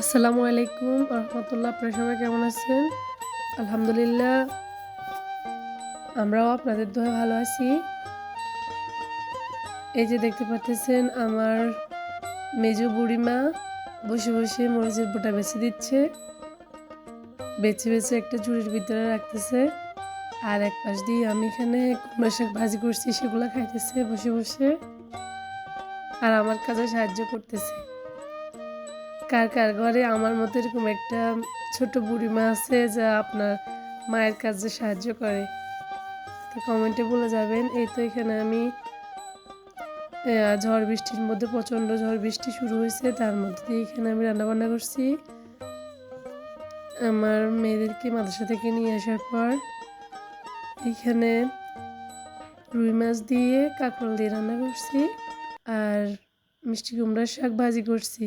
আসসালামু আলাইকুম রহমতুল্লাহ। আপনারা সবাই কেমন আছেন? আলহামদুলিল্লাহ, আমরাও আপনাদের দোয়ায় ভালো আছি। এই যে দেখতে পাচ্ছেন, আমার মেজো বুড়িমা বসে বসে মরিচের বোঁটা বেছে দিচ্ছে। বেছে বেছে একটা ঝুড়ির ভিতরে রাখতেছে, আর এক পাশ দিয়ে আমি এখানে কুমড়া শাক ভাজি করছি, সেগুলো খাইতেছে বসে বসে, আর আমার কাজে সাহায্য করতেছে। কার কার ঘরে আমার মতো এরকম একটা ছোট বুড়িমা আছে যা আপনার মায়ের কাজে সাহায্য করে? তো কমেন্টে বলে যাবেন। এই তো এখানে আমি ঝড় বৃষ্টির মধ্যে, প্রচণ্ড ঝড় বৃষ্টি শুরু হয়েছে, তার মধ্যে দিয়ে এখানে আমি রান্নাবান্না করছি। আমার মেয়েদেরকে মাদ্রাসা থেকে নিয়ে আসার পর এখানে রুই মাছ দিয়ে কাঁকরোল দিয়ে রান্না করছি, আর মিষ্টি কুমড়ার শাক ভাজি করছি।